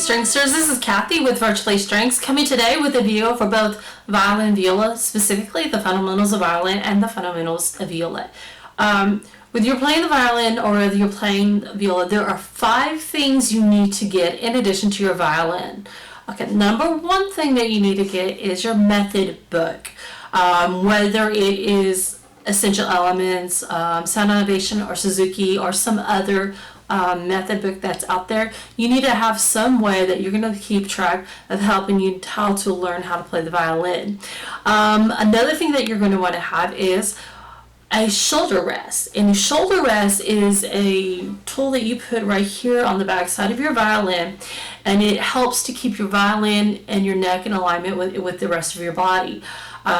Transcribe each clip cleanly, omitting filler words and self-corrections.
Stringsters, this is Kathy with Virtually Strings, coming today with a video for both violin and viola, specifically the fundamentals of violin and the fundamentals of viola. Whether you're playing the violin or whether you're playing viola, there are 5 things you need to get in addition to your violin. Okay, number 1 thing that you need to get is your method book. Whether it is Essential Elements, Sound Innovation, or Suzuki, or some other method book that's out there, you need to have some way that you're going to keep track of helping you how to learn how to play the violin. Another thing that you're going to want to have is a shoulder rest. And a shoulder rest is a tool that you put right here on the back side of your violin, and it helps to keep your violin and your neck in alignment with the rest of your body.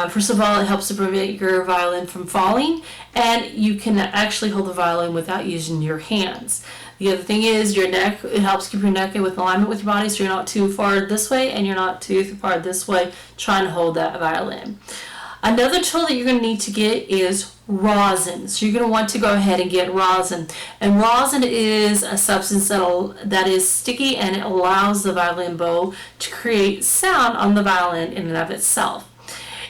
First of all, it helps to prevent your violin from falling, and you can actually hold the violin without using your hands. The other thing is your neck. It helps keep your neck in with alignment with your body, so you're not too far this way and you're not too far this way trying to hold that violin. Another tool that you're going to need to get is rosin. So you're going to want to go ahead and get rosin. And rosin is a substance that is sticky, and it allows the violin bow to create sound on the violin in and of itself.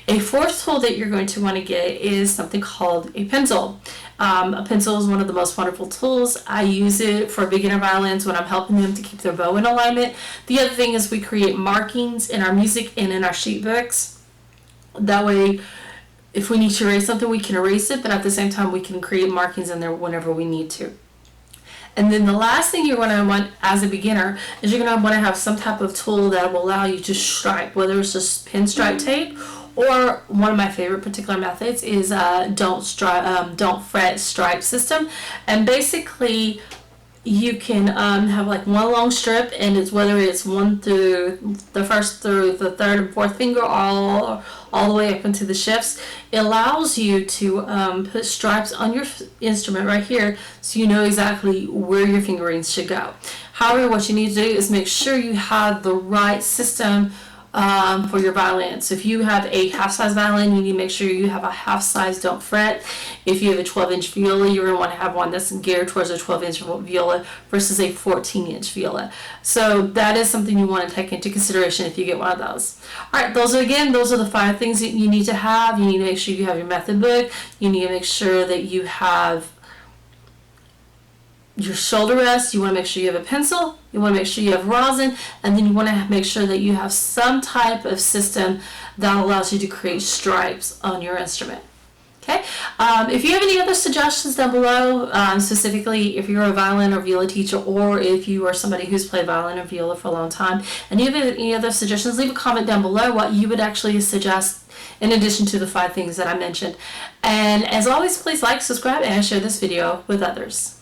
A 4th tool that you're going to want to get is something called a pencil. A pencil is one of the most wonderful tools. I use it for beginner violins when I'm helping them to keep their bow in alignment. The other thing is we create markings in our music and in our sheet books. That way, if we need to erase something, we can erase it, but at the same time, we can create markings in there whenever we need to. And then the last thing you're going to want as a beginner is you're going to want to have some type of tool that will allow you to stripe, whether it's just Pinstripe Tape, or one of my favorite particular methods is don't fret stripe system. And basically you can have like one long strip, and it's whether it's one through the 1st through the 3rd and 4th finger all the way up into the shifts. It allows you to put stripes on your instrument right here, so you know exactly where your fingerings should go. However, what you need to do is make sure you have the right system for your violin. So if you have a half-size violin, you need to make sure you have a half-size don't fret. If you have a 12-inch viola, you're going to want to have one that's geared towards a 12-inch viola versus a 14-inch viola. So that is something you want to take into consideration if you get one of those. Alright, those are the 5 things that you need to have. You need to make sure you have your method book. You need to make sure that you have your shoulder rest. You want to make sure you have a pencil, you want to make sure you have rosin, and then you want to make sure that you have some type of system that allows you to create stripes on your instrument. Okay. If you have any other suggestions down below, specifically if you're a violin or viola teacher, or if you are somebody who's played violin or viola for a long time, and you have any other suggestions, leave a comment down below what you would actually suggest in addition to the 5 things that I mentioned. And as always, please like, subscribe, and share this video with others.